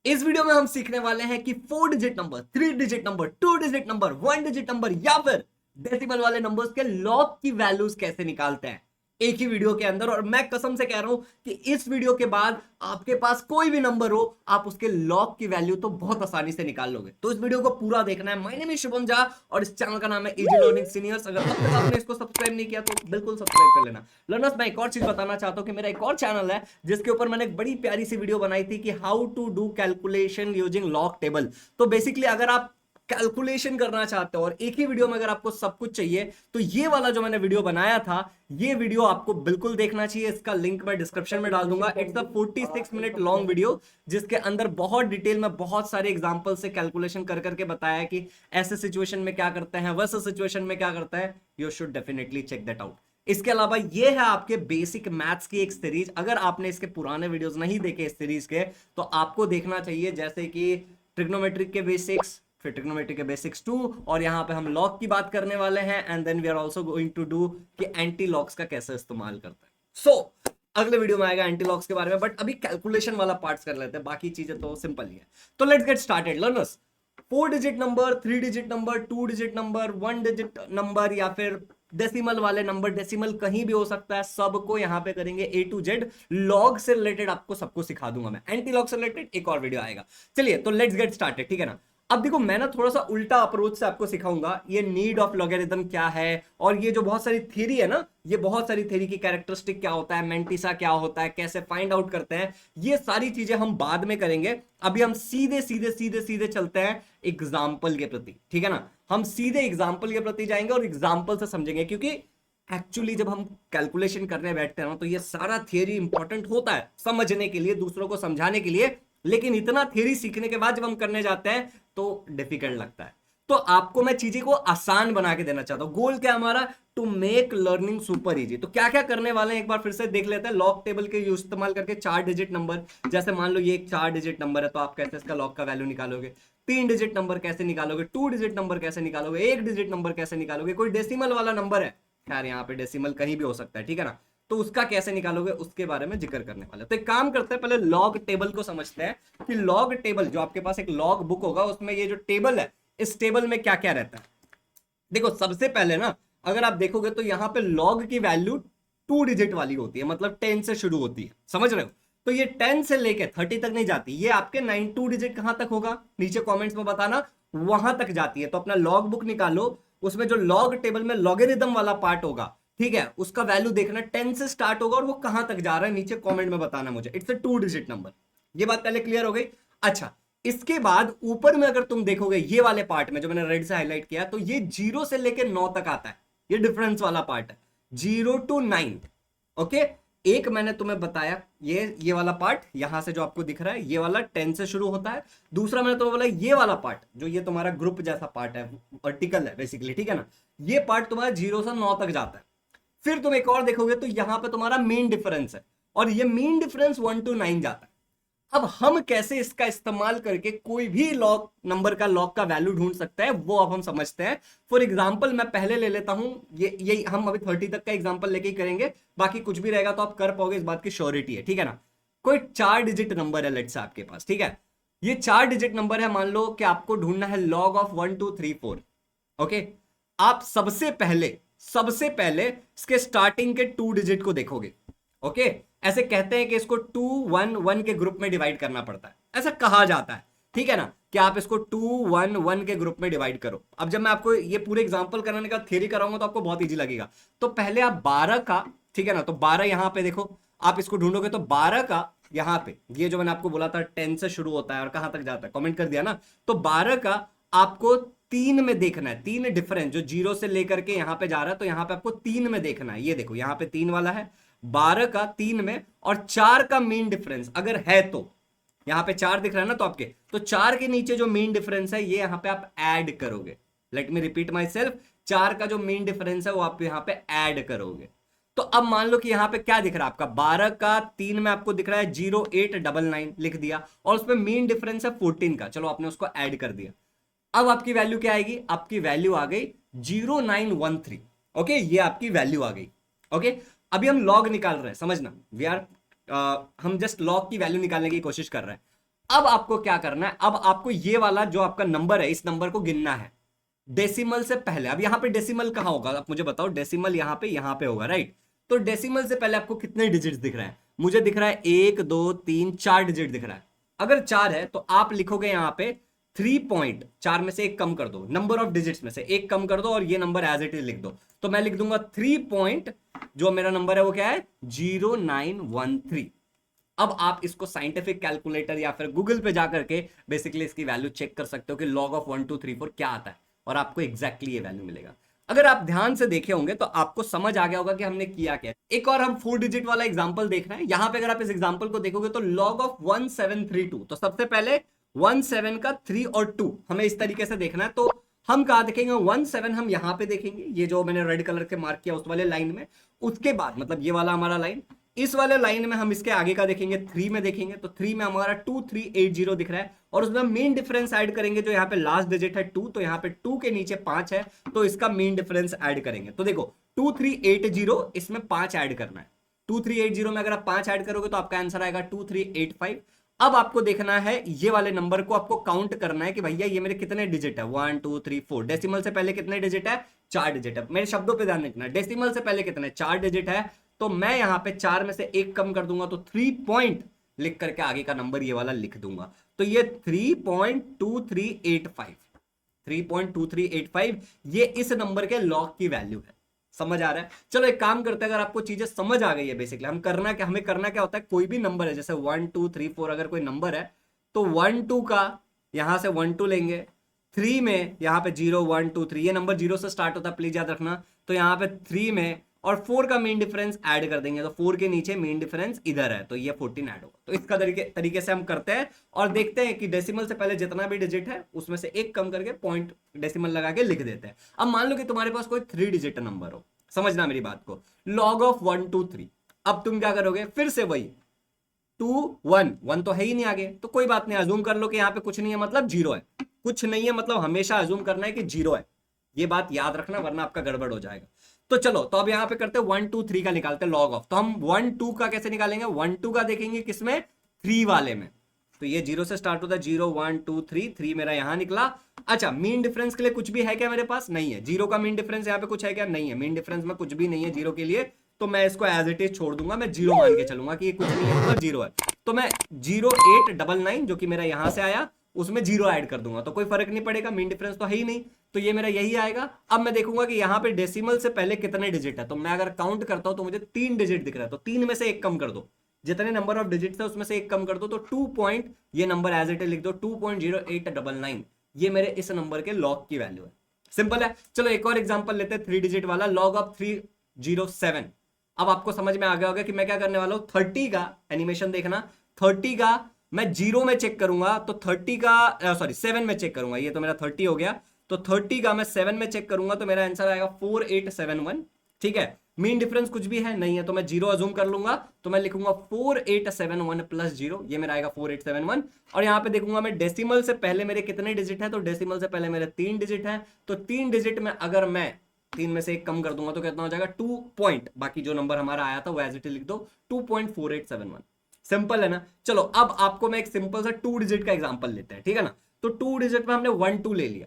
इस वीडियो में हम सीखने वाले हैं कि 4 digit number, 3 digit number, 2 digit number, 1 digit number या फिर डेसिमल वाले नंबर्स के लॉग की वैल्यूज कैसे निकालते हैं एक ही वीडियो के अंदर। और मैं कसम से कह रहा हूं कि इस वीडियो के बाद आपके पास कोई भी नंबर हो, आप उसके लॉग की वैल्यू तो बहुत आसानी से निकाल लोगे। तो इस वीडियो को पूरा देखना है। My name is Shubham Jha और इस चैनल का नाम है इजी लर्निंग सीनियर्स। अगर अब तक आपने इसको सब्सक्राइब नहीं किया तो बिल्कुल सब्सक्राइब कर लेना। लर्नर्स, मैं एक और चीज बताना चाहता हूं कि मेरा एक और चैनल है जिसके ऊपर मैंने एक बड़ी प्यारी सी वीडियो बनाई थी कि how to do calculation using log table. तो बेसिकली अगर आप कैलकुलेशन करना चाहते हो और एक ही वीडियो में अगर आपको सब कुछ चाहिए तो ये वाला जो मैंने वीडियो बनाया था, ये वीडियो आपको बिल्कुल देखना चाहिए। इसका लिंक मैं डिस्क्रिप्शन में डाल दूंगा। It's a 46 minute long video जिसके अंदर बहुत डिटेल में बहुत सारे एग्जांपल से कैलकुलेशन कर करके बताया है कि ऐसे सिचुएशन में क्या करते हैं, वैसे सिचुएशन में क्या करता है। You should definitely check that out. इसके अलावा ये है आपके बेसिक मैथ्स की एक सीरीज। अगर आपने इसके पुराने वीडियोस नहीं देखे इस सीरीज के, तो आपको देखना चाहिए, जैसे कि ट्रिग्नोमेट्रिक के बेसिक्स, फिर ट्रिग्नोमेट्री के बेसिक्स 2, और यहाँ पे हम लॉग की बात करने वाले हैं। And then we are also going to do कि एंटी लॉग्स का कैसे इस्तेमाल करते हैं। सो अगले वीडियो में आएगा एंटी लॉग्स के बारे में, बट अभी कैलकुलेशन वाला पार्ट्स कर लेते हैं। बाकी चीजें तो सिंपल ही है। तो let's get started learners. 4 digit number, 3 digit number, 2 digit number, 1 digit number या फिर डेसिमल वाले नंबर, डेसिमल कहीं भी हो सकता है, सबको यहां पे करेंगे ए टू जेड। लॉग से रिलेटेड आपको सबको सिखा दूंगा मैं। एंटी लॉग से रिलेटेड एक और वीडियो आएगा। चलिए तो लेट्स गेट स्टार्टेड, ठीक है ना। अब देखो, मैं ना थोड़ा सा उल्टा अप्रोच से आपको सिखाऊंगा ये नीड ऑफ लॉगरिथम क्या है, और ये जो बहुत सारी थ्योरी है ना, ये बहुत सारी थ्योरी की कैरेक्टरिस्टिक क्या होता है, मेंटिसा क्या होता है, कैसे फाइंड आउट करते हैं, ये सारी चीजें हम बाद में करेंगे। अभी हम सीधे सीधे सीधे सीधे चलते हैं एग्जाम्पल के प्रति, ठीक है ना। हम सीधे एग्जाम्पल के प्रति जाएंगे और एग्जाम्पल से समझेंगे, क्योंकि एक्चुअली जब हम कैलकुलेशन करने बैठते हैं ना, तो ये सारा थियरी इंपॉर्टेंट होता है समझने के लिए, दूसरों को समझाने के लिए। लेकिन इतना थियरी सीखने के बाद जब हम करने जाते हैं तो डिफिकल्ट लगता है। तो आपको मैं चीजें को आसान बना के देना चाहता हूं। गोल क्या हमारा? To make learning super easy. तो क्या क्या करने वाले हैं एक बार फिर से देख लेते हैं। लॉग टेबल के यूज इस्तेमाल करके 4 डिजिट नंबर, जैसे मान लो ये एक 4 डिजिट नंबर है, तो आप कैसे इसका लॉग का वैल्यू निकालोगे। 3 डिजिट नंबर कैसे निकालोगे, 2 डिजिट नंबर कैसे निकालोगे, 1 डिजिट नंबर कैसे निकालोगे, कोई डेसिमल वाला नंबर है, खैर यहाँ पे डेसिमल कहीं भी हो सकता है, ठीक है ना, तो उसका कैसे निकालोगे, उसके बारे में जिक्र करने वाले। तो एक काम करते हैं, पहले लॉग टेबल को समझते हैं कि लॉग टेबल, जो आपके पास एक लॉग बुक होगा, उसमें ये जो टेबल है, इस टेबल में क्या क्या रहता है। देखो, सबसे पहले ना, अगर आप देखोगे तो यहाँ पे लॉग की वैल्यू 2 डिजिट वाली होती है, मतलब 10 से शुरू होती है, समझ रहे हो। तो ये 10 से लेके 30 तक नहीं जाती। ये आपके 2 डिजिट कहां तक होगा, नीचे कमेंट्स में बताना, वहां तक जाती है। तो अपना लॉग बुक निकालो, उसमें जो लॉग टेबल में लॉगरिथम वाला पार्ट होगा, ठीक है, उसका वैल्यू देखना, 10 से स्टार्ट होगा और वो कहां तक जा रहा है, नीचे कमेंट में बताना मुझे। It's a 2 digit number. ये बात पहले क्लियर हो गई। अच्छा, इसके बाद ऊपर में अगर तुम देखोगे ये वाले पार्ट में जो मैंने रेड से हाईलाइट किया, तो ये 0 से लेकर 9 तक आता है। ये डिफरेंस वाला पार्ट है, 0 to 9। ओके, एक मैंने तुम्हें बताया, ये वाला पार्ट यहां से जो आपको दिख रहा है, ये वाला 10 से शुरू होता है। दूसरा मैंने तुम्हें बोला ये वाला पार्ट, जो ये तुम्हारा ग्रुप जैसा पार्ट है, वर्टिकल है बेसिकली, ठीक है ना, ये पार्ट तुम्हारा 0 से 9 तक जाता है। फिर तुम एक और देखोगे तो यहां पे तुम्हारा मेन डिफरेंस है, और ये मेन डिफरेंस 1 to 9 जाता है। अब हम कैसे इसका इस्तेमाल करके कोई भी लॉग नंबर का लॉग का वैल्यू ढूंढ सकते हैं, वो अब हम समझते हैं। फॉर एग्जांपल मैं पहले ले लेता हूं, ये हम अभी 30 तक का एग्जांपल लेके ही करेंगे, बाकी कुछ भी रहेगा तो आप कर पाओगे, इस बात की श्योरिटी है, ठीक है ना। कोई 4 डिजिट नंबर है लेट्स से आपके पास, ठीक है। ये 4 डिजिट नंबर है, मान लो कि आपको ढूंढना है लॉग ऑफ 1 2 3 4। ओके, आप सबसे पहले इसके स्टार्टिंग के 2 डिजिट को देखोगे। ओके, ऐसे कहते हैं कि इसको 2 1 1 के ग्रुप में डिवाइड करना पड़ता है, ऐसा कहा जाता है, ठीक है ना, कि आप इसको 2 1 1 के ग्रुप में डिवाइड करो। अब जब मैं आपको ये पूरे एग्जांपल कराने का थियरी कराऊंगा तो आपको बहुत इजी लगेगा। तो पहले आप 12 का, ठीक है ना, तो 12 यहां पे देखो, आप इसको ढूंढोगे तो 12 का यहां पे, ये जो मैंने आपको बोला था 10 से शुरू होता है और कहां तक जाता है, कमेंट कर दिया ना। तो 12 का आपको 3 में देखना है, 3 डिफरेंस जो 0 से लेकर के यहां पे जा रहा है, तो यहां पे आपको 3 में देखना है। ये देखो, यहां पे 3 वाला है, 12 का 3 में, और 4 का मेन डिफरेंस अगर है तो, यहां पे 4 दिख रहा है ना, तो आपके तो 4 के नीचे जो मेन डिफरेंस है, ये यहां पे आप ऐड करोगे। Let me repeat my self, 4 का जो मेन डिफरेंस है वो आप यहां पे ऐड करोगे। तो अब मान लो कि यहां पे क्या दिख रहा है आपका, 12 का 3 में आपको दिख रहा है 0899 लिख दिया, और उसमें मेन डिफरेंस है 14 का, चलो आपने उसको ऐड कर दिया। अब आपकी वैल्यू क्या आएगी, आपकी वैल्यू आ गई 0913। ओके, ये आपकी वैल्यू आ गई। ओके, अभी हम लॉग निकाल रहे हैं, समझना, वी आर हम जस्ट लॉग की वैल्यू निकालने की कोशिश कर रहे हैं। अब आपको क्या करना है, अब आपको ये वाला जो आपका नंबर है इस नंबर को गिनना है डेसिमल से पहले। अब यहां पे डेसिमल कहां होगा, आप मुझे बताओ। डेसिमल यहां पे होगा, राइट। तो डेसिमल से पहले आपको कितने डिजिट्स दिख रहे हैं? मुझे दिख रहा है 1 2 3 4 डिजिट दिख रहा है। अगर 4 है तो आप लिखोगे यहां पे 3 पॉइंट, 4 में से एक कम कर दो, नंबर ऑफ डिजिट्स में से एक कम कर दो और ये नंबर एज इट इज लिख दो। तो मैं लिख दूंगा 3 पॉइंट, जो मेरा नंबर है वो क्या है 0913। अब आप इसको साइंटिफिक कैलकुलेटर या फिर गूगल पे जाकर के बेसिकली इसकी वैल्यू चेक कर सकते हो कि log ऑफ 1 2 3 4 क्या आता है, और आपको एग्जैक्टली ये वैल्यू मिलेगा। अगर आप ध्यान से देखे होंगे तो आपको समझ आ गया होगा कि हमने किया क्या। एक और हम 4 डिजिट वाला एग्जांपल देख रहे हैं। यहां पे अगर आप इस एग्जांपल को देखोगे तो log ऑफ 1732, तो सबसे पहले 17 का 3 और 2 हमें इस तरीके से देखना है। तो हम कहा देखेंगे 17 हम यहां पे देखेंगे, ये जो मैंने रेड कलर के मार्क किया उस वाले लाइन में। उसके बाद मतलब ये वाला हमारा लाइन, इस वाले लाइन में हम इसके आगे का देखेंगे 3 में देखेंगे। तो 3 में हमारा 2380 दिख रहा है, और उसमें मेन डिफरेंस ऐड करेंगे। जो यहाँ पे लास्ट डिजिट है 2, तो यहाँ पे 2 के नीचे 5 है, तो इसका मेन डिफरेंस ऐड करेंगे। तो देखो 2380, इसमें 5 ऐड करना है। 2380 में अगर आप 5 ऐड करोगे तो आपका आंसर आएगा 2385। अब आपको देखना है ये वाले नंबर को आपको काउंट करना है कि भैया ये मेरे कितने डिजिट है, 1 2 3 4। डेसिमल से पहले कितने डिजिट है, 4 डिजिट है। मेरे शब्दों पे ध्यान रखना, डेसिमल से पहले कितने, 4 डिजिट है। तो मैं यहां पे 4 में से एक कम कर दूंगा, तो 3 पॉइंट लिख करके आगे का नंबर ये वाला लिख दूंगा। तो ये 3.2385, 3.2385 ये इस नंबर के लॉग की वैल्यू है। समझ आ रहा है? चलो एक काम करते हैं, अगर आपको चीजें समझ आ गई है बेसिकली हमें करना क्या होता है, कोई भी नंबर है जैसे 1 2 3 4, अगर कोई नंबर है तो 1 2 का यहां से 1 2 लेंगे, 3 में यहाँ पे 0 1 2 3, ये नंबर 0 से स्टार्ट होता है प्लीज याद रखना। तो यहाँ पे 3 में और 4 का मेन डिफरेंस ऐड कर देंगे, तो 4 के नीचे मेन डिफरेंस इधर है, तो ये 14 ऐड होगा। तो इसका तरीके से हम करते हैं और देखते हैं कि डेसिमल से पहले जितना भी डिजिट है उसमें से एक कम करके पॉइंट डेसिमल लगा के लिख देते हैं। अब मान लो कि तुम्हारे पास कोई 3 डिजिट नंबर हो, समझना मेरी बात को, log ऑफ 1 2 3। अब तुम क्या करोगे, फिर से वही 2 1 1 तो है ही नहीं आगे, तो कोई बात नहीं, अज्यूम कर लो कि यहाँ पे कुछ नहीं है मतलब 0 है। कुछ नहीं है मतलब हमेशा अज्यूम करना है कि 0 है, ये बात याद रखना वरना आपका गड़बड़ हो जाएगा। तो चलो, तो अब यहां पे करते हैं 1 2 3 का निकालते हैं लॉग ऑफ। तो हम 1 2 का कैसे निकालेंगे, 1 2 का देखेंगे किसमें, 3 वाले में। तो ये 0 से स्टार्ट होता है, 0 1 2 3, 3 मेरा यहां निकला। अच्छा, मीन डिफरेंस के लिए कुछ भी है क्या मेरे पास, नहीं है। 0 का मीन डिफरेंस यहाँ पे कुछ है क्या, नहीं है। मीन डिफरेंस में कुछ भी नहीं है 0 के लिए, तो मैं इसको एज इट इज छोड़ दूंगा, मैं 0 मान के चलूंगा कि ये कुछ नहीं है मतलब 0 है। तो मैं 0899 जो कि मेरा यहां से आया उसमें 0 ऐड कर दूंगा, तो कोई फर्क नहीं पड़ेगा, मीन डिफरेंस तो है ही नहीं, तो ये मेरा यही आएगा। अब मैं देखूंगा कि यहाँ पे डेसिमल से पहले कितने डिजिट है, तो मैं अगर काउंट करता हूं तो मुझे 3 डिजिट दिख रहा है, तो 3 में से एक कम कर दो, जितने नंबर ऑफ डिजिट है उसमें से एक कम कर दो, तो 2 पॉइंट, ये नंबर एज इट इज लिख दो 2.0899, ये मेरे इस नंबर के लॉग की वैल्यू है। सिंपल है। चलो एक और एग्जांपल लेते हैं 3 डिजिट वाला, लॉग ऑफ 307। अब आपको समझ में आ गया होगा कि मैं क्या करने वाला हूं, 30 का एनिमेशन देखना, 30 का मैं 0 में चेक करूंगा, तो 30 का सॉरी 7 में चेक करूंगा, ये तो मेरा 30 हो गया, तो 30 का मैं 7 में चेक करूंगा तो मेरा आंसर आएगा 4871। ठीक है, मीन डिफरेंस कुछ भी है नहीं है, तो मैं 0 अज्यूम कर लूंगा, तो मैं लिखूंगा 4871 प्लस 0, ये मेरा आएगा 4871। और यहां पे देखूंगा मैं डेसिमल से पहले मेरे कितने डिजिट है, तो डेसिमल से पहले मेरे 3 डिजिट है, तो 3 डिजिट में अगर मैं 3 में से एक कम कर दूंगा तो कितना हो जाएगा 2 पॉइंट, बाकी जो नंबर हमारा आया था वो एज इट इज लिख दो 2.4871। सिंपल है ना। चलो अब आपको मैं एक सिंपल सा 2 डिजिट का एग्जांपल लेते हैं, ठीक है ना। तो 2 डिजिट में हमने 1 2 ले लिया,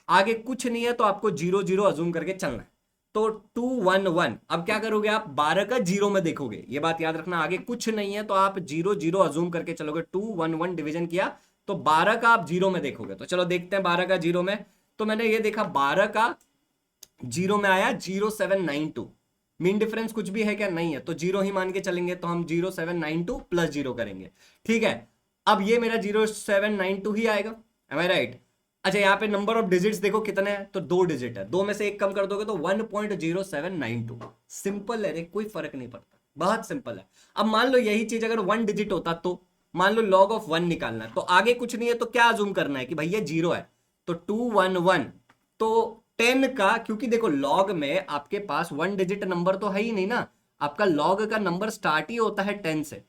आगे कुछ नहीं है तो आपको 0 0 अज्यूम करके चलना है, तो 2 1 1। अब क्या करोगे आप, 12 का 0 में देखोगे, ये बात याद रखना, आगे कुछ नहीं है तो आप 0 0 अज्यूम करके चलोगे। 2 1 1 डिवीजन किया तो 12 का आप 0 में देखोगे, तो चलो देखते हैं 12 का 0 में। तो मैंने ये देखा 12 का 0 में आया 0792, मीन डिफरेंस कुछ भी है क्या, नहीं है, तो 0 ही मान के चलेंगे, तो हम 0792 प्लस 0 करेंगे। ठीक है, अब ये मेरा 0792 ही आएगा, एम आई राइट। अच्छा, यहाँ पे नंबर ऑफ डिजिट्स देखो कितने हैं, तो 2 डिजिट है, 2 में से एक कम कर दोगे तो 1.0792। सिंपल है रे, कोई फर्क नहीं पड़ता, बहुत सिंपल है। अब मान लो यही चीज अगर 1 डिजिट होता, तो मान लो log ऑफ 1 निकालना है, तो आगे कुछ नहीं है तो क्या अज्यूम करना है कि भैया 0 है, तो 2 1 1, तो 10 का, क्योंकि देखो लॉग में आपके पास 1 डिजिट नंबर तो है ही नहीं ना, आपका लॉग का नंबर स्टार्ट ही होता है 10 से,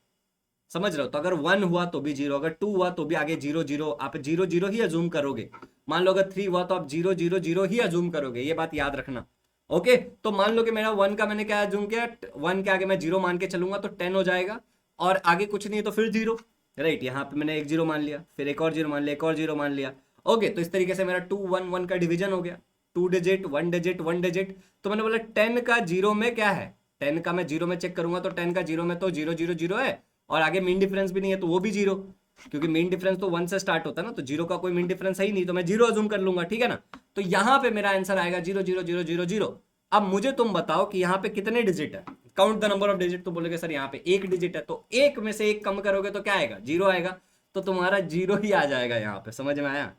समझ रहे हो। तो अगर 1 हुआ तो भी 0, अगर 2 हुआ तो भी आगे 0 0, आप 0 0 ही अज्यूम करोगे। मान लो अगर 3 हुआ तो आप 0 0 0 ही अज्यूम करोगे, ये बात याद रखना। ओके, तो मान लो कि मेरा 1 का मैंने क्या अज्यूम किया, 1 के आगे मैं 0 मान के चलूंगा तो 10 हो जाएगा, और आगे कुछ नहीं है तो फिर 0, राइट। यहाँ पे मैंने एक जीरो मान लिया, फिर एक और जीरो मान लिया, एक और जीरो मान लिया। ओके, तो इस तरीके से मेरा 2 1 1 का डिवीजन हो गया, 2 डिजिट 1 डिजिट 1 डिजिट। तो मैंने बोला 10 का जीरो में क्या है, 10 का मैं जीरो में चेक करूंगा तो 10 का जीरो में तो 0 0 0 है, और आगे मीन डिफरेंस भी नहीं है तो वो भी जीरो, क्योंकि मीन डिफरेंस तो 1 से स्टार्ट होता है ना, तो जीरो का कोई मीन डिफरेंस है ही नहीं, तो मैं जीरो अज्यूम कर लूंगा, ठीक है ना। तो यहाँ पे मेरा आंसर आएगा 0 0 0 0 0। अब मुझे तुम बताओ कि यहाँ पे कितने डिजिट है, count the number of digit. तो बोलोगे सर यहाँ पे एक डिजिट है, तो एक में से एक कम करोगे तो क्या आएगा, जीरो आएगा, तो तुम्हारा जीरो ही आ जाएगा यहाँ पे। समझ में आया,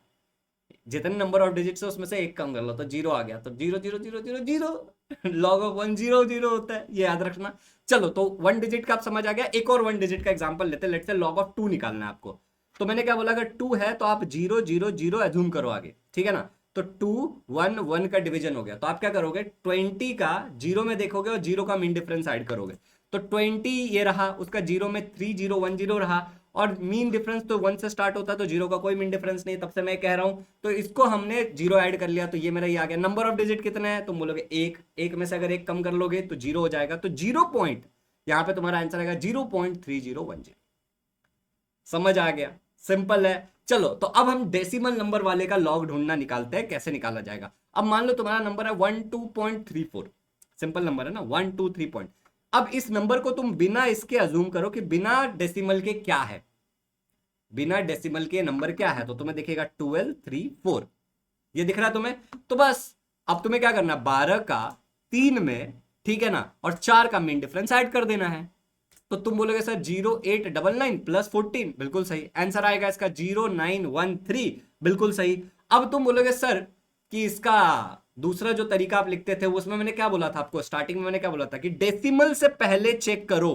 जितने नंबर ऑफ डिजिट है उसमें से एक कम कर लो तो जीरो आ गया, तो 0 0 0 0 0 लॉग ऑफ 1 0 0 होता है, ये याद रखना। चलो, तो 1 डिजिट का आप समझ आ गया। एक और 1 डिजिट का एग्जांपल लेते हैं, लेट्स से लॉग ऑफ 2 निकालना है आपको। तो मैंने क्या बोला, अगर 2 है तो आप 0 0 0 एज्यूम करो आगे, ठीक है ना। तो 2 1 1 का डिवीजन हो गया, तो आप क्या करोगे, 20 का जीरो में देखोगे और जीरो का मीन डिफरेंस ऐड करोगे, तो 20 ये रहा, उसका जीरो में 3 0 1 0 रहा, और मीन डिफरेंस तो 1 से स्टार्ट होता है, तो जीरो का कोई मीन डिफरेंस नहीं, तब से मैं कह रहा हूं, तो इसको हमने जीरो ऐड कर लिया, तो ये मेरा ये आ गया। नंबर ऑफ डिजिट कितने हैं, तुम बोलोगे एक, एक में से अगर एक कम कर लोगे तो जीरो हो जाएगा, तो 0 पॉइंट, यहां पे तुम्हारा आंसर आएगा 0.3010। समझ आ गया, सिंपल है। चलो, तो अब हम डेसिमल नंबर वाले का लॉग ढूंढना निकालते हैं, कैसे निकाला जाएगा। अब मान लो तुम्हारा नंबर है 12.34, सिंपल नंबर है ना, 123 पॉइंट। अब इस नंबर को तुम बिना इसके अजूम करो कि बिना डेसिमल के क्या है, बिना डेसिमल के नंबर क्या है, तो तुम्हें दिखेगा 12 3 4, ये दिख रहा है तुम्हें। तो बस अब तुम्हें क्या करना, 12 का 3 में, ठीक है ना, और 4 का मीन डिफरेंस ऐड कर देना है। तो तुम बोलोगे सर 0899 प्लस 14, बिल्कुल सही आंसर आएगा इसका 0913, बिल्कुल सही। अब तुम बोलोगे सर कि इसका दूसरा जो तरीका आप लिखते थे उसमें मैंने क्या बोला था आपको, स्टार्टिंग में मैंने क्या बोला था कि डेसिमल से पहले चेक करो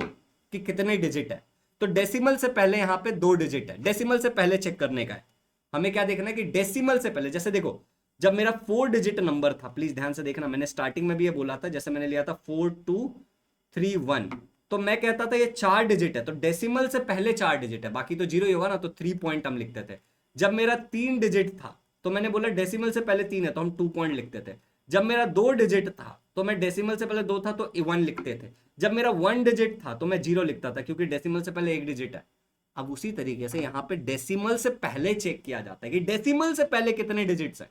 कि कितने डिजिट है। तो डेसिमल से पहले यहां पे 2 डिजिट है, डेसिमल से पहले चेक करने का है। हमें क्या देखना है कि डेसिमल से पहले, जैसे देखो जब मेरा 4 डिजिट नंबर था, प्लीज ध्यान से देखना, मैंने स्टार्टिंग में भी ये बोला था, जैसे मैंने लिया था 4231, तो मैं कहता था ये 4 डिजिट है, तो डेसिमल से पहले 4 डिजिट है, बाकी तो जीरो ही होगा ना, तो 3 पॉइंट हम लिखते थे। जब मेरा 3 डिजिट था तो मैंने बोला डेसिमल से पहले 3 है तो हम 2 पॉइंट लिखते थे। जब मेरा 2 डिजिट था तो मैं डेसिमल से पहले 2 था तो 1 लिखते थे। जब मेरा 1 डिजिट था तो मैं 0 लिखता था, क्योंकि डेसिमल से पहले 1 डिजिट है। अब उसी तरीके से यहाँ पे डेसिमल से पहले चेक किया जाता है कि डेसिमल से पहले कितने डिजिट्स है।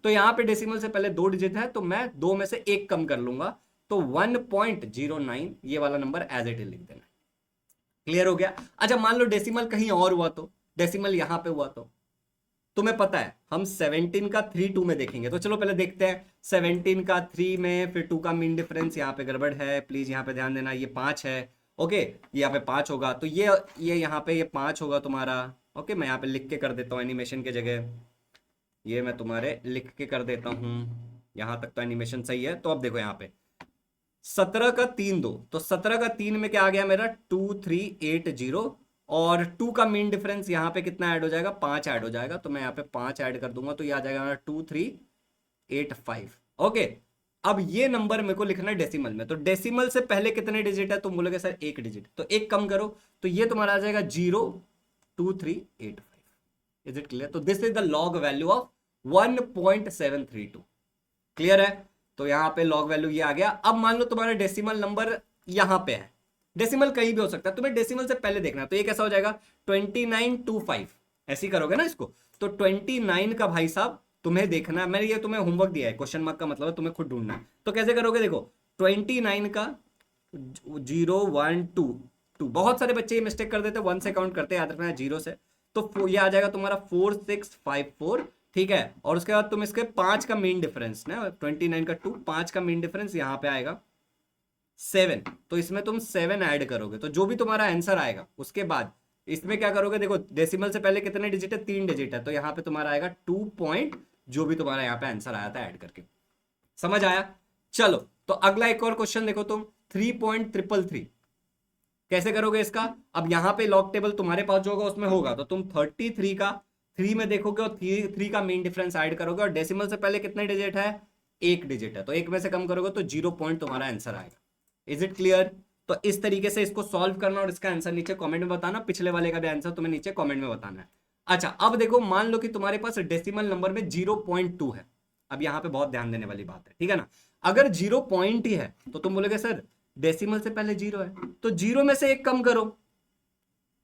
तो यहाँ पे डेसिमल से पहले 2 डिजिट है, तो मैं 2 में से 1 कम कर लूंगा, तो 1.09 ये वाला नंबर एज इट इज लिख देना। क्लियर हो गया। अच्छा, मान लो डेसिमल कहीं और हुआ, तो डेसिमल यहां पे हुआ, तो तुम्हें पता है हम 17 का 3 2 में देखेंगे, तो चलो पहले देखते हैं 17 का 3 में, फिर 2 का मीन डिफरेंस यहाँ पे गड़बड़ है, प्लीज यहाँ पे ध्यान देना, ये 5 है। ओके, ये यहाँ पे 5 होगा, तो ये यहाँ पे ये 5 होगा तुम्हारा। ओके, मैं यहाँ पे लिख के कर देता हूँ एनिमेशन के जगह, ये मैं तुम्हारे लिख के कर देता हूँ, यहाँ तक तो एनिमेशन सही है। तो अब देखो यहाँ पे 17 का 3 2, तो 17 का 3 में क्या आ गया मेरा 2380, और 2 का मीन डिफरेंस यहाँ पे कितना ऐड हो जाएगा, 5 ऐड हो जाएगा, तो मैं यहाँ पे 5 ऐड कर दूंगा, तो ये आ जाएगा मेरा 2385। ओके, अब ये नंबर मेरे को लिखना है डेसिमल में, तो डेसिमल से पहले कितने डिजिट है, तुम बोलोगे सर 1 डिजिट, तो 1 कम करो, तो ये तुम्हारा आ जाएगा 02385। Is it clear. तो this is the log value of 1.732। Clear है। तो यहां पे लॉग वैल्यू ये आ गया। अब मान लो तुम्हारा डेसिमल नंबर यहां पे है, डेसिमल कहीं भी हो सकता है, तुम्हें डेसिमल से पहले देखना है, तो ये कैसा हो जाएगा 2925, ऐसे ही करोगे ना इसको। तो 29 का भाई साहब तुम्हें देखना है, मैंने ये तुम्हें होमवर्क दिया है, क्वेश्चन मार्क का मतलब है तुम्हें खुद ढूंढना है। तो कैसे करोगे, देखो 29 का 0 1 2 2, बहुत सारे बच्चे ये मिस्टेक कर देते हैं, 1 से काउंट करते हैं, याद रखना है 0 से, तो ये आ जाएगा तुम्हारा 4654, ठीक है। और उसके बाद तुम इसके 5 का मीन डिफरेंस ना, 29 का 2, 5 का मीन डिफरेंस यहाँ पे आएगा 7, तो इसमें तुम 7 ऐड करोगे, तो जो भी तुम्हारा आंसर आएगा उसके बाद इसमें क्या करोगे, देखो डेसिमल से पहले कितने डिजिट है, 3 डिजिट है, तो यहाँ पे तुम्हारा आएगा 2 पॉइंट, जो भी तुम्हारा यहाँ पे आंसर आया था ऐड करके। समझ आया। चलो, तो अगला एक और क्वेश्चन देखो तुम, 3.333 कैसे करोगे इसका। अब यहाँ पे लॉग टेबल तुम्हारे पास जो होगा उसमें होगा, तो तुम 33 का 3 में देखोगे और 3 का मीन डिफरेंस ऐड करोगे, और डेसिमल से पहले कितने डिजिट है, 1 डिजिट है, तो 1 में से कम करोगे तो 0 पॉइंट तुम्हारा आंसर आएगा। Is it clear. तो इस तरीके से इसको सॉल्व करना, और इसका आंसर नीचे कमेंट में बताना, पिछले वाले का भी आंसर तुम्हें नीचे कमेंट में बताना है। अच्छा, अब देखो मान लो कि तुम्हारे पास डेसिमल नंबर में 0.2 है। अब यहाँ पे बहुत ध्यान देने वाली बात है, ठीक है ना। अगर 0 पॉइंट ही है तो तुम बोलोगे सर डेसिमल से पहले 0 है, तो 0 में से 1 कम करो,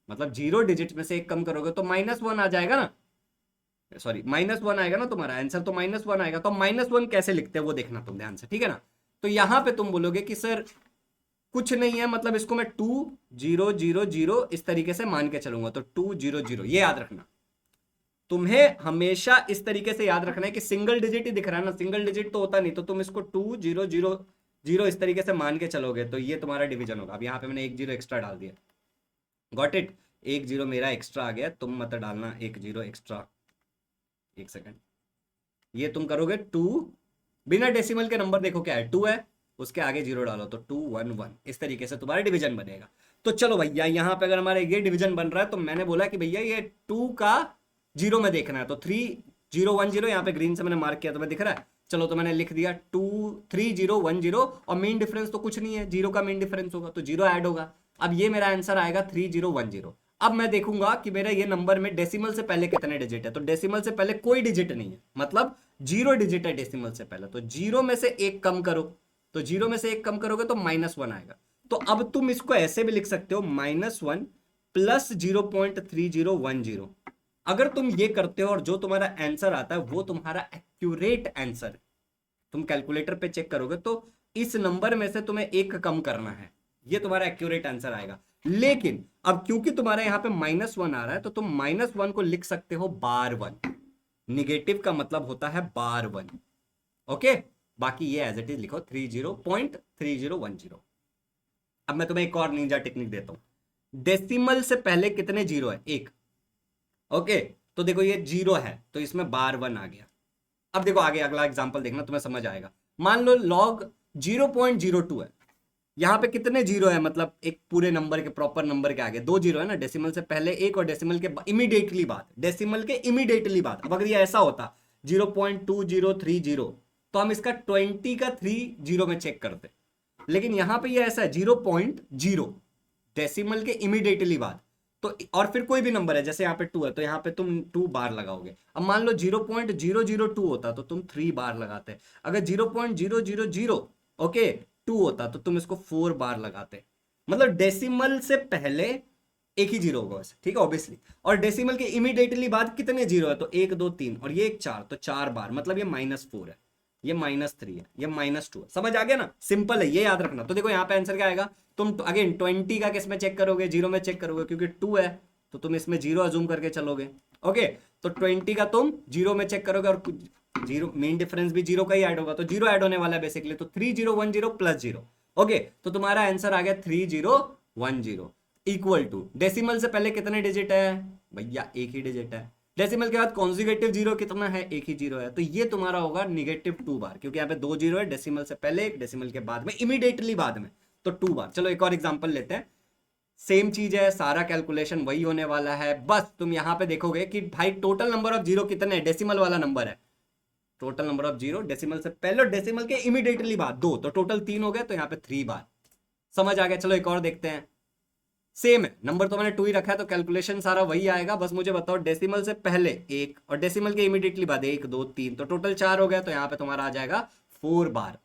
मतलब 0 डिजिट में से एक कम करोगे तो -1 आ जाएगा ना, सॉरी -1 आएगा ना, तुम्हारा आंसर तो -1 आएगा। तो -1 कैसे लिखते हैं वो देखना तुम ध्यान से, ठीक है ना। तो यहां पे तुम बोलोगे कि सर कुछ नहीं है, मतलब इसको मैं 2 0 0 0 इस तरीके से मान के चलूंगा, तो 2 0 0, ये याद रखना। तुम्हें हमेशा इस तरीके से याद रखना है कि सिंगल डिजिट ही दिख रहा है ना, सिंगल डिजिट तो होता नहीं, तो तुम इसको 2 0 0 0 इस तरीके से मान के चलोगे तो ये तुम्हारा डिवीजन होगा। अब यहाँ पे मैंने 1 0 एक्स्ट्रा डाल दिया, गॉट इट, 1 0 मेरा एक्स्ट्रा आ गया, तुम मत डालना 1 0 एक्स्ट्रा, एक सेकंड। ये तुम करोगे 2, बिना डेसिमल के नंबर देखो क्या है, 2 है, उसके आगे 0 डालो तो 2 1 1, इस तरीके से तुम्हारा डिवीजन बनेगा। तो चलो भैया यहाँ पे अगर हमारा ये डिवीजन बन रहा है तो मैंने बोला कि भैया ये 2 का 0 में देखना है, तो 3 0 1 0 यहाँ पे ग्रीन से मैंने मार्क किया, तुम्हें दिख रहा है। चलो तो मैंने लिख दिया 2 3 0 1 0, और मेन डिफरेंस तो कुछ नहीं है, 0 का मेन डिफरेंस होगा तो 0 ऐड होगा। अब ये मेरा आंसर आएगा 3 0 1 0। अब मैं देखूंगा कि मेरा ये नंबर में डेसिमल से पहले कितने डिजिट है, तो डेसिमल से पहले कोई डिजिट नहीं है, मतलब 0 डिजिट है डेसिमल से पहले, तो 0 में से एक कम करो, तो 0 में से एक कम करोगे तो -1 आएगा। तो अब तुम इसको ऐसे भी लिख सकते हो -1 प्लस 0.3010। अगर तुम ये करते हो और जो तुम्हारा आंसर आता है वो तुम्हारा एक्यूरेट आंसर है, तुम कैलकुलेटर पे चेक करोगे तो इस नंबर में से तुम्हें एक कम करना है, ये तुम्हारा एक्यूरेट आंसर आएगा। लेकिन अब क्योंकि तुम्हारा यहां पे -1 आ रहा है तो तुम -1 को लिख सकते हो बार 1, निगेटिव का मतलब होता है बार 1, ओके। बाकी ये एज इट इज लिखो 30.3010। अब मैं तुम्हें एक और निंजा टेक्निक देता हूं। डेसिमल से पहले कितने जीरो है, एक, ओके। तो देखो ये 0 है तो इसमें बार 1 आ गया। अब देखो आगे अगला एग्जांपल देखना, तुम्हें समझ आएगा। मान लो log 0.02 है, यहां पे कितने जीरो है, मतलब एक पूरे नंबर के, प्रॉपर नंबर के आगे 2 जीरो है ना, डेसिमल से पहले एक और डेसिमल के इमीडिएटली बाद, डेसिमल के इमीडिएटली बाद। अब अगर ये ऐसा होता 0.2030 तो हम इसका 20 का 3 जीरो में चेक करते, लेकिन यहां पे ये ऐसा है 0.0 डेसिमल के इमीडिएटली बाद। तो और फिर कोई भी नंबर है, जैसे यहाँ पे 2 है तो यहाँ पे तुम 2 बार लगाओगे। अब मान लो 0.002 होता तो तुम 3 बार लगाते। अगर 0.000 ओके 2 होता तो तुम इसको 4 बार लगाते। मतलब डेसिमल से पहले एक ही जीरो होगा वैसे, ठीक है ऑब्वियसली, और डेसिमल के इमीडिएटली बाद कितने जीरो है, तो 1 2 3 और ये एक 4, तो 4 बार, मतलब ये -4 है, ये -3 है, ये -2 है। समझ आ गया ना, सिंपल है, ये याद रखना। तो देखो यहाँ पे आंसर क्या आएगा, तुम अगेन 20 का किस में चेक करोगे, 0 में चेक करोगे, क्योंकि 2 है तो तुम इसमें 0 अज्यूम करके चलोगे, ओके। तो 20 का तुम 0 में चेक करोगे और जीरो मेन डिफरेंस भी 0 का ही ऐड होगा, तो 0 ऐड होने वाला है बेसिकली, तो 3010 प्लस 0, ओके। तो तुम्हारा आंसर आ गया 3010 इक्वल टू, डेसिमल से पहले कितने डिजिट है भैया, एक ही डिजिट है, डेसिमल के बाद कॉन्जुगेटिव जीरो कितना है, एक ही जीरो है, तो ये तुम्हारा होगा -2 बार, क्योंकि यहाँ पे 2 जीरो है, डेसिमल से पहले एक, डेसिमल के बाद में, इमीडिएटली बाद में, तो 2 बार। चलो एक और एग्जांपल लेते हैं, सेम चीज है, सारा कैलकुलेशन वही होने वाला है, बस तुम यहाँ पे देखोगे कि भाई टोटल नंबर ऑफ जीरो कितने, डेसिमल वाला नंबर है, total number of zero decimal से पहले और डेसिमल के इमीडिएटली बाद 2, तो टोटल 3 हो गए, तो यहाँ पे 3 बार। समझ आ गया। चलो एक और देखते हैं, सेम है नंबर तो मैंने 2 ही रखा है, तो कैलकुलेशन सारा वही आएगा, बस मुझे बताओ डेसिमल से पहले एक और डेसिमल के इमीडिएटली बाद 1 2 3, तो टोटल 4 हो गया, तो यहाँ पे तुम्हारा आ जाएगा 4 बार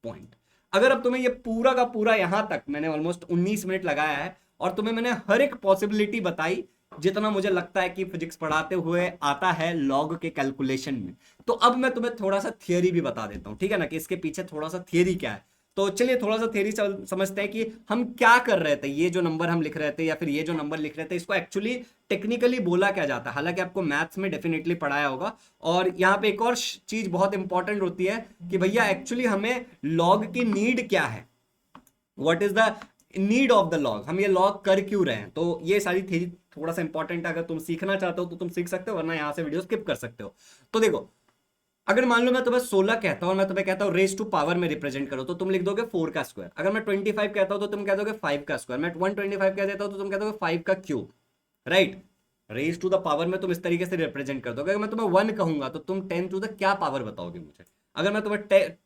पॉइंट। अगर अब तुम्हें ये पूरा का पूरा यहां तक मैंने ऑलमोस्ट 19 मिनट लगाया है और तुम्हें मैंने हर एक पॉसिबिलिटी बताई, जितना मुझे लगता है कि फिजिक्स पढ़ाते हुए आता है लॉग के कैलकुलेशन में, तो अब मैं तुम्हें थोड़ा सा थियरी भी बता देता हूं, ठीक है ना, कि इसके पीछे थोड़ा सा थियरी क्या है। तो चलिए थोड़ा सा थियरी समझते हैं कि हम क्या कर रहे थे, ये जो नंबर हम लिख रहे थे या फिर ये जो नंबर लिख रहे थे, इसको एक्चुअली टेक्निकली बोला क्या जाता है। हालांकि आपको मैथ्स में डेफिनेटली पढ़ाया होगा, और यहाँ पे एक और चीज बहुत इंपॉर्टेंट होती है कि भैया एक्चुअली हमें लॉग की नीड क्या है, what is the need of the log, हम ये लॉग कर क्यों रहे हैं। तो ये सारी थियरी थोड़ा सा इंपॉर्टेंट है, अगर तुम सीखना चाहते हो तो तुम सीख सकते हो, वरना यहाँ से वीडियो स्किप कर सकते हो। तो देखो अगर मान लो मैं तुम्हें 16 कहता हूं और मैं तुम्हें कहता हूं रेज टू पावर में रिप्रेजेंट करो, तो तुम लिख दोगे 4 का स्क्वायर। अगर मैं 25 कहता हूं तो तुम कह दोगे 5 का स्क्वायर। मैं 125 कह देता हूं तो तुम कह दोगे 5 का cube, right. Raise to the power में तुम इस तरीके से रिप्रेजेंट कर दोगे। अगर मैं तुम्हें 1 कहूंगा तो तुम 10 टू द क्या पावर बताओगे मुझे। अगर मैं तुम्हें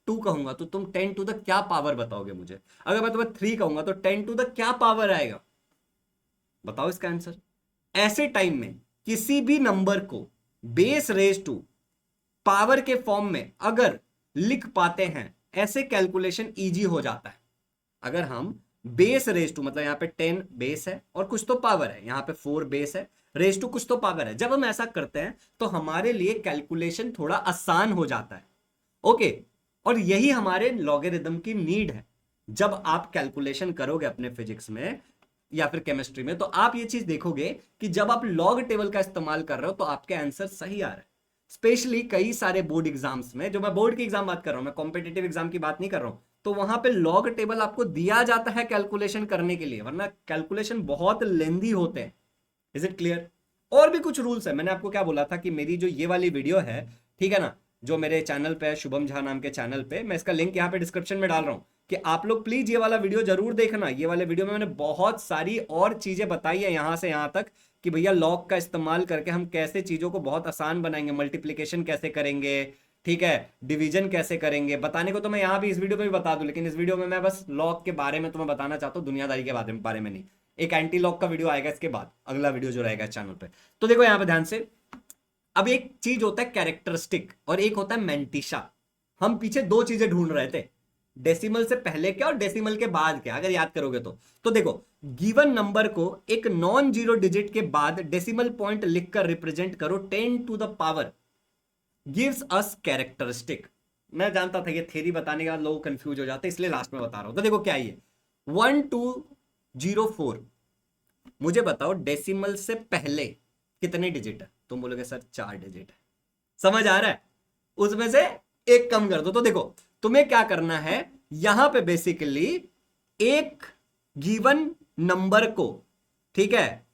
2 कहूंगा तो तुम 10 टू द क्या पावर बताओगे मुझे। अगर मैं तुम्हें 3 कहूंगा तो 10 टू द क्या पावर आएगा, बताओ इसका आंसर। ऐसे टाइम में किसी भी नंबर को बेस रेज टू पावर के फॉर्म में अगर लिख पाते हैं, ऐसे कैलकुलेशन इजी हो जाता है। अगर हम बेस रेस टू मतलब यहाँ पे 10 बेस है और कुछ तो पावर है, यहाँ पे 4 बेस है, रेस टू कुछ तो पावर है। जब हम ऐसा करते हैं तो हमारे लिए कैलकुलेशन थोड़ा आसान हो जाता है। ओके, और यही हमारे लॉगरिदम की नीड है। जब आप कैलकुलेशन करोगे अपने फिजिक्स में या फिर केमिस्ट्री में, तो आप ये चीज देखोगे कि जब आप लॉग टेबल का इस्तेमाल कर रहे हो तो आपके आंसर सही आ रहे हैं। स्पेशली कई सारे बोर्ड एग्जाम्स में, जो मैं बोर्ड की एग्जाम बात कर रहा हूं, मैं कॉम्पिटेटिव एग्जाम की बात नहीं कर रहा हूं, तो वहां पे लॉग टेबल आपको दिया जाता है कैलकुलेशन करने के लिए, वरना कैलकुलेशन बहुत लेंदी होते हैं। Is it clear? और भी कुछ रूल्स है। मैंने आपको क्या बोला था कि मेरी जो ये वाली वीडियो है, ठीक है ना, जो मेरे चैनल पे है, शुभम झा नाम के चैनल पे, मैं इसका लिंक यहाँ पे डिस्क्रिप्शन में डाल रहा हूं कि आप लोग प्लीज ये वाला वीडियो जरूर देखना। ये वाले वीडियो में मैंने बहुत सारी और चीजें बताई है यहां से यहां तक कि भैया लॉग का इस्तेमाल करके हम कैसे चीजों को बहुत आसान बनाएंगे, मल्टीप्लीकेशन कैसे करेंगे, ठीक है, डिवीजन कैसे करेंगे। बताने को तो मैं यहाँ भी इस वीडियो में भी बता दूं, लेकिन इस वीडियो में मैं बस लॉग के बारे में तुम्हें बताना चाहता हूँ, दुनियादारी के बारे में नहीं। एक एंटी लॉग का वीडियो आएगा इसके बाद, अगला वीडियो जो रहेगा चैनल पे। तो देखो यहाँ पे ध्यान से, अब एक चीज होता है कैरेक्टरिस्टिक और एक होता है मेंटिशा। हम पीछे दो चीजें ढूंढ रहे थे, डेसिमल से पहले क्या और डेसिमल के बाद क्या, अगर याद करोगे तो देखो, गिवन नंबर को एक नॉन जीरो डिजिट के बाद डेसिमल पॉइंट लिखकर रिप्रेजेंट करो 10 to the power gives us characteristic. मैं जानता था ये थ्योरी बताने के बाद लोग कंफ्यूज हो जाते, इसलिए लास्ट में बता रहा हूं। तो देखो क्या ये 1204, मुझे बताओ डेसिमल से पहले कितने डिजिट है? तुम बोलोगे सर 4 डिजिट है। समझ आ रहा है? उसमें से एक कम कर दो। तो देखो तुम्हें क्या करना है, यहां पे बेसिकली एक गिवन नंबर को, ठीक है,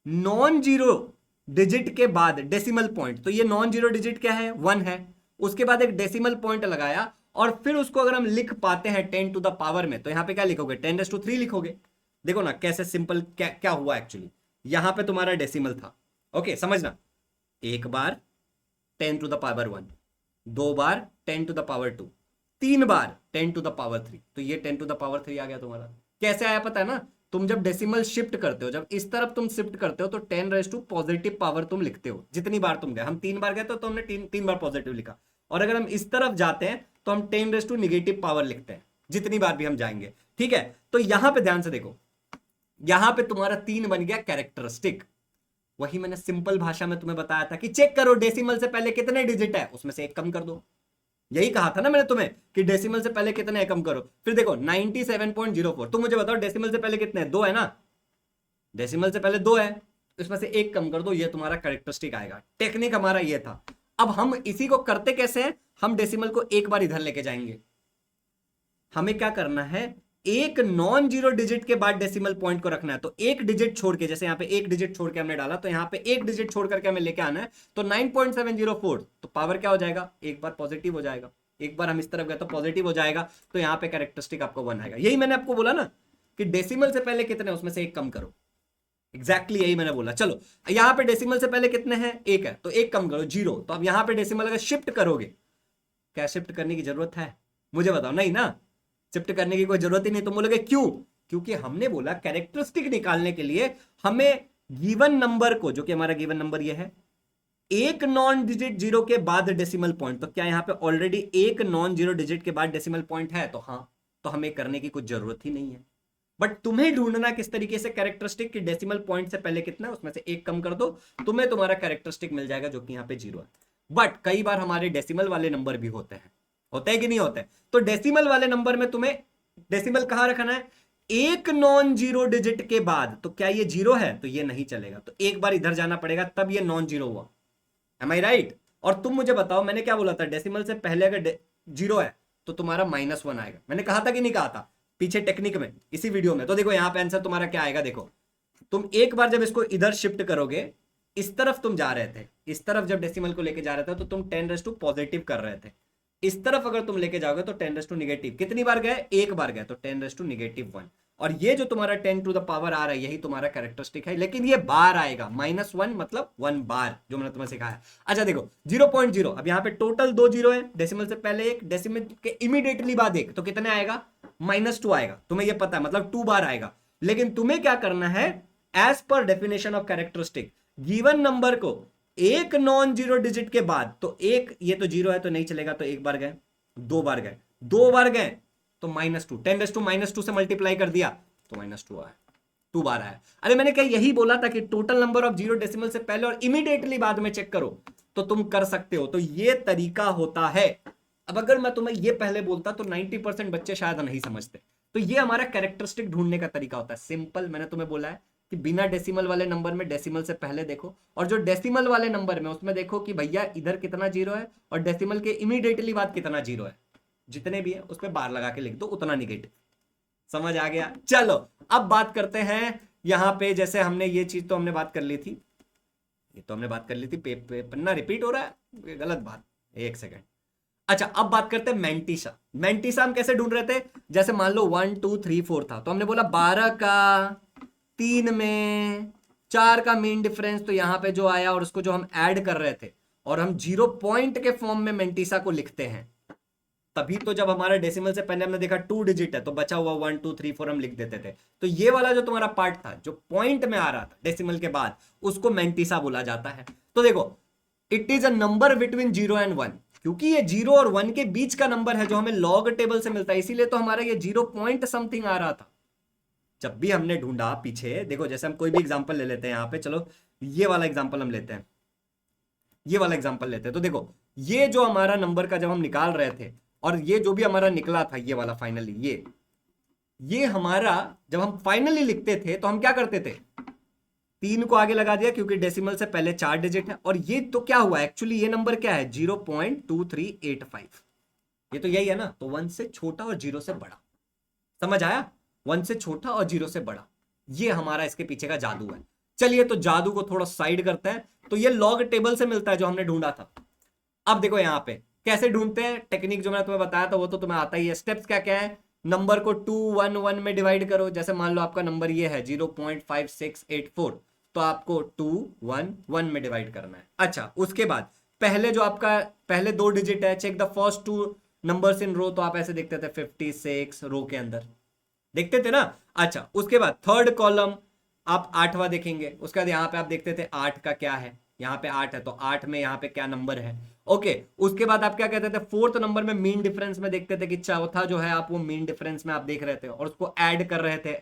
नॉन जीरो डिजिट के बाद डेसिमल पॉइंट, तो ये नॉन जीरो डिजिट क्या है? 1 है, उसके बाद एक डेसिमल पॉइंट लगाया और फिर उसको अगर हम लिख पाते हैं 10 टू द पावर में, तो यहां पे क्या लिखोगे? 10⁻³ लिखोगे। देखो ना कैसे सिंपल, क्या क्या हुआ एक्चुअली, यहां पे तुम्हारा डेसिमल था, ओके समझना, एक बार 10 टू द पावर 1, दो बार 10 टू द पावर 2, तीन बार 10 टू द पावर 3, तो ये 10 टू द पावर 3 आ गया तुम्हारा। कैसे आया पता है ना? तुम जब डेसिमल शिफ्ट करते हो, जब इस तरफ तुम शिफ्ट करते हो, तो 10 पॉजिटिव पावर तुम लिखते हो जितनी बार तुम गए। हम 3 बार गए तो हमने तीन बार पॉजिटिव लिखा, और अगर हम इस तरफ जाते हैं तो हम 10 पावर लिखते हैं जितनी बार भी हम जाएंगे, ठीक है। तो यहां पे ध्यान से देखो, यहां पे तुम्हारा 3 बन गया कैरेक्टरिस्टिक। वही मैंने सिंपल भाषा में तुम्हें बताया था कि चेक करो डेसिमल से पहले कितने डिजिट है, उसमें से एक कम कर दो। यही कहा था ना मैंने तुम्हें कि डेसिमल से पहले कितने कम करो। फिर देखो 97.04, तुम मुझे बताओ डेसिमल से पहले कितने हैं? 2 है ना, डेसिमल से पहले 2 है, इसमें से एक कम कर दो, ये तुम्हारा कैरेक्टरिस्टिक आएगा। टेक्निक हमारा ये था। अब हम इसी को करते कैसे हैं? हम डेसिमल को एक बार इधर लेके जाएंगे। हमें क्या करना है, एक नॉन जीरो डिजिट के बाद डेसिमल पॉइंट को रखना है। तो एक डिजिट छोड़ के, जैसे यहां पे एक डिजिट छोड़ के हमने डाला, तो यहां पे एक डिजिट छोड़ करके हमें लेके आना है। तो 9.704, तो पावर क्या हो जाएगा? एक बार पॉजिटिव हो जाएगा, एक बार हम इस तरफ गए तो पॉजिटिव हो जाएगा, तो यहां पे कैरेक्टरिस्टिक आपको 1 आएगा। यही मैंने आपको बोला ना कि डेसिमल से पहले कितने, उसमें से एक कम करो। एग्जैक्टली यही मैंने बोला। चलो यहां पे डेसिमल से पहले कितने हैं? 1 है, तो एक कम करो, 0। तो अब यहां पे डेसिमल अगर शिफ्ट करोगे, क्या शिफ्ट करने की जरूरत है? मुझे बताओ, नहीं ना, शिफ्ट करने की कोई जरूरत ही नहीं। तुम बोलोगे क्यों? क्योंकि हमने बोला कैरेक्टरिस्टिक निकालने के लिए हमें गिवन नंबर को, जो कि हमारा गिवन नंबर ये है, एक नॉन डिजिट जीरो के बाद डेसिमल पॉइंट, तो क्या यहां पे ऑलरेडी एक नॉन जीरो डिजिट के बाद डेसिमल पॉइंट है? तो हाँ, तो हमें करने की कुछ जरूरत ही नहीं है। बट तुम्हें ढूंढना किस तरीके से कैरेक्टरिस्टिक की डेसिमल पॉइंट से पहले कितना है, उसमें से एक कम कर दो, तुम्हें तुम्हारा कैरेक्टरिस्टिक मिल जाएगा जो कि यहां पे 0 है। बट कई बार हमारे डेसिमल वाले नंबर भी होते हैं कि नहीं होते? तो डेसिमल वाले नंबर में तुम्हें डेसिमल कहां रखना है? एक नॉन जीरो डिजिट के बाद। तो क्या ये 0 है? तो ये नहीं चलेगा, तो एक बार इधर जाना पड़ेगा, तब ये नॉन जीरो हुआ। एम आई राइट? और तुम मुझे बताओ, मैंने क्या बोला था, डेसिमल से पहले अगर 0 है तो तुम्हारा -1 आएगा। मैंने कहा था कि नहीं कहा था पीछे टेक्निक में, इसी वीडियो में? तो देखो यहां पे आंसर तुम्हारा क्या आएगा। देखो तुम एक बार जब इसको इधर शिफ्ट करोगे, इस तरफ तुम जा रहे थे, इस तरफ जब डेसिमल को लेके जा रहे थे तो तुम 10 पॉजिटिव कर रहे थे। इस तरफ अगर तुम लेके जाओगे तो 10 कितनी बार गए? एक बार गए, तो 10 और ये जो तुम्हारा 10 टू द पावर आ रहा है, यही तुम्हारा कैरेक्टरिस्टिक है, लेकिन ये बार आएगा, -1 मतलब 1 बार, जो मैंने तुम्हें सिखाया। अच्छा देखो 0.0, अब यहाँ पे टोटल 2 जीरो है, डेसिमल से पहले एक, डेसिमल के इमीडिएटली बाद एक, तो कितने आएगा? -2 आएगा। तुम्हें ये पता है, मतलब 2 बार आएगा। लेकिन तुम्हें क्या करना है, एज पर definition of characteristic, given number को एक नॉन जीरो डिजिट के बाद, तो एक, ये तो 0 है तो नहीं चलेगा, तो एक बार गए, 2 बार गए, 2 बार गए तो -2, 10 - -2 से मल्टीप्लाई कर दिया तो -2 आया, 2 बार आया। अरे मैंने क्या यही बोला था कि total number of zero decimal से पहले और इमीडिएटली बाद में चेक करो तो तुम कर सकते हो। तो ये तरीका होता है। अब अगर मैं तुम्हें ये पहले बोलता तो 90% बच्चे शायद नहीं समझते। तो ये हमारा कैरेक्टरिस्टिक ढूंढने का तरीका होता है। सिंपल, मैंने तुम्हें बोला है कि बिना डेसिमल वाले नंबर में डेसिमल से पहले देखो, और जो डेसिमल वाले नंबर में उसमें देखो कि भैया इधर कितना जीरो है और डेसिमल के इमीडिएटली बाद कितना जीरो है। जितने भी है उस पर बार लगा के लिख दो, उतना निगेटिव। समझ आ गया? चलो अब बात करते हैं यहां पे, जैसे हमने ये चीज तो हमने बात कर ली थी, ये तो हमने बात कर ली थी। पन्ना रिपीट हो रहा है, गलत बात, एक सेकेंड। अच्छा अब बात करते हैं मैंटिसा। मैंटिसा हम कैसे ढूंढ रहे थे? जैसे मान लो 1 2 3 4 था, तो हमने बोला 12 का 3 में 4 का मीन डिफरेंस, तो यहां पे जो आया और उसको जो हम ऐड कर रहे थे, और हम 0 पॉइंट के फॉर्म में मैंटिसा को लिखते हैं, तभी तो जब हमारा डेसिमल से पहले हमने देखा 2 डिजिट है तो बचा हुआ 1 2 3 4 हम लिख देते थे। तो ये वाला जो तुम्हारा पार्ट था जो पॉइंट में आ रहा था डेसिमल के बाद, उसको मैंटिसा बोला जाता है। तो देखो, it is a number between 0 and 1, क्योंकि ये 0 और 1 के बीच का नंबर है जो हमें लॉग टेबल से मिलता है, इसीलिए तो हमारा ये 0 पॉइंट समथिंग आ रहा था। जब भी हमने ढूंढा पीछे, देखो जैसे हम कोई भी एग्जांपल ले लेते हैं यहां पे, चलो ये वाला एग्जांपल हम लेते हैं, ये वाला एग्जांपल लेते हैं। तो देखो ये जो हमारा नंबर का जब हम निकाल रहे थे, और ये जो भी हमारा निकला था ये वाला फाइनली, ये हमारा जब हम फाइनली लिखते थे तो हम क्या करते थे, 3 को आगे लगा दिया क्योंकि डेसिमल से पहले 4 डिजिट है। और ये तो क्या हुआ एक्चुअली, ये नंबर क्या है 0.2385, ये तो यही है ना। तो 1 से छोटा और 0 से बड़ा, समझ आया? 1 से छोटा और 0 से बड़ा, ये हमारा इसके पीछे का जादू है। चलिए तो जादू को थोड़ा साइड करते हैं। तो ये लॉग टेबल से मिलता है जो हमने ढूंढा था। अब देखो यहां पे कैसे ढूंढते हैं, टेक्निक जो मैंने तुम्हें बताया था वो तो तुम्हें आता ही है। स्टेप्स क्या क्या है, नंबर को 2 1 1 में डिवाइड करो। जैसे मान लो आपका नंबर ये है 0.5684, तो आपको 2 1 1 में डिवाइड करना है। अच्छा उसके बाद पहले जो आपका पहले 2 डिजिट है, check the first 2 numbers in row, तो आप ऐसे देखते थे 56 रो के अंदर देखते थे ना। अच्छा उसके बाद थर्ड कॉलम आप 8वां देखेंगे, उसके बाद यहाँ पे आप देखते थे 8 का क्या है, यहाँ पे 8 है तो 8 में यहाँ पे क्या नंबर है। ओके उसके बाद आप क्या कहते थे, फोर्थ नंबर में मीन डिफरेंस में देखते थे कि चौथा जो है आप वो मीन डिफरेंस में आप देख रहे थे और उसको ऐड कर रहे थे,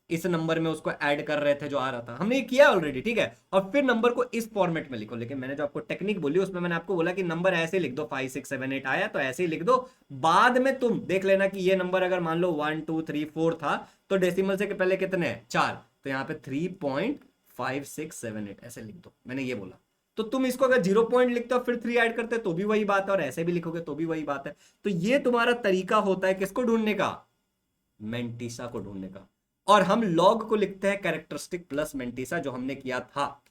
इस नंबर में उसको ऐड कर रहे थे जो आ रहा था, हमने ये किया ऑलरेडी, ठीक है। और फिर नंबर को इस फॉर्मेट में लिखो। लेकिन मैंने जो आपको टेक्निक बोली उसमें मैंने आपको बोला कि नंबर ऐसे लिख दो, 5 6 7 8 आया तो ऐसे ही लिख दो। बाद में तुम देख लेना कि ये नंबर अगर मान लो 1 2 3 4 था तो डेसिमल से पहले कितने हैं 4, तो यहाँ पे 3.5678 ऐसे लिख दो, मैंने ये बोला। तो तुम इसको अगर 0 पॉइंट लिखते हो फिर 3 ऐड करते तो भी वही बात है, और ऐसे भी लिखोगे तो भी वही बात है। तो ये तुम्हारा तरीका होता है किसको ढूंढने का, मैंटिसा को ढूंढने का। और हम लॉग को लिखते हैं कैरेक्टरिस्टिक प्लस मैंटिसा जो हमने किया था।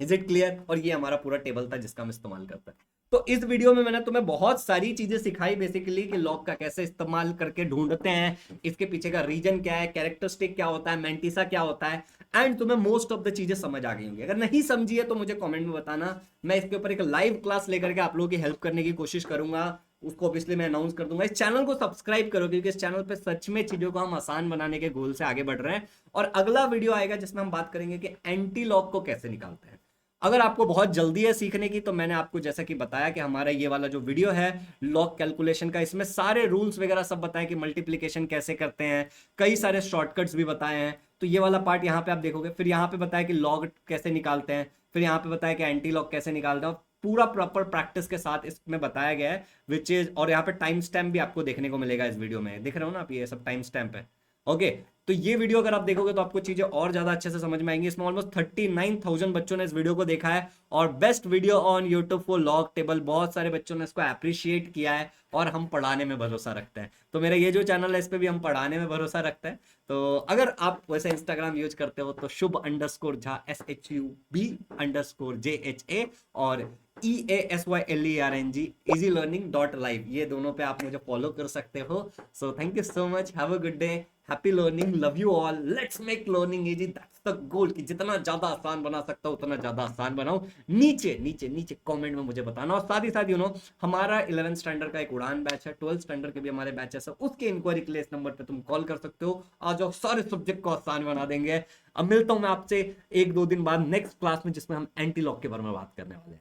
Is it clear? और ये हमारा पूरा टेबल था जिसका हम इस्तेमाल करते हैं। तो इस वीडियो में मैंने तुम्हें बहुत सारी चीजें सिखाई बेसिकली कि लॉग का कैसे इस्तेमाल करके ढूंढते हैं, इसके पीछे का रीजन क्या है, कैरेक्टरिस्टिक क्या होता है, मैंटिसा क्या होता है, एंड तुम्हें मोस्ट ऑफ द चीजें समझ आ गई होंगी। अगर नहीं समझी है तो मुझे कमेंट में बताना, मैं इसके ऊपर एक लाइव क्लास लेकर के आप लोगों की हेल्प करने की कोशिश करूंगा। उसको ऑब्वियसली मैं अनाउंस कर दूंगा। इस चैनल को सब्सक्राइब करो क्योंकि इस चैनल पे सच में चीजों को हम आसान बनाने के गोल से आगे बढ़ रहे हैं। और अगला वीडियो आएगा जिसमें हम बात करेंगे कि एंटी लॉग को कैसे निकालते हैं। अगर आपको बहुत जल्दी है सीखने की तो मैंने आपको जैसा कि बताया कि हमारा ये वाला जो वीडियो है लॉग कैलकुलेशन का, इसमें सारे रूल्स वगैरह सब बताएं कि मल्टीप्लिकेशन कैसे करते हैं, कई सारे शॉर्टकट्स भी बताए हैं। तो ये वाला पार्ट यहाँ पे आप देखोगे। फिर यहाँ पे बताया कि लॉग कैसे निकालते हैं, फिर यहाँ पे बताया कि एंटी लॉग कैसे निकालते हैं, पूरा प्रॉपर प्रैक्टिस के साथ इसमें बताया गया है विच इज। और यहाँ पे टाइम स्टैम्प भी आपको देखने को मिलेगा इस वीडियो में, दिख रहे हो ना आप, ये सब टाइम स्टैम्प है। ओके तो ये वीडियो अगर आप देखोगे तो आपको चीजें और ज्यादा अच्छे से समझ में आएंगी। इसमें ऑलमोस्ट 39,000 बच्चों ने इस वीडियो को देखा है और best video on YouTube for log table, बहुत सारे बच्चों ने इसको अप्रिशिएट किया है और हम पढ़ाने में भरोसा रखते हैं। तो मेरा ये जो चैनल है इस पर भी हम पढ़ाने में भरोसा रखते हैं। तो अगर आप वैसे इंस्टाग्राम यूज करते हो तो शुभ_झा SHUB_JHA और EASYLERNG easylearning.live, ये दोनों पे आप मुझे फॉलो कर सकते हो। So thank you so much, have a good day, happy learning, love you all, let's make learning easy, that's the goal कि जितना ज्यादा आसान बना सकता हूं उतना ज्यादा आसान बनाओ। नीचे नीचे नीचे कमेंट में मुझे बताना। और साथ ही साथ हमारा 11th स्टैंडर्ड का एक उड़ान बैच है, 12th स्टैंडर्ड के भी हमारे बैचेस है, उसके इंक्वायरी के लिए इस नंबर पे तुम कॉल कर सकते हो। आ जाओ, सारे सब्जेक्ट को आसान बना देंगे। अब मिलता हूं मैं आपसे 1-2 दिन बाद नेक्स्ट क्लास में जिसमें हम एंटी लॉग के बारे में बात करने वाले हैं।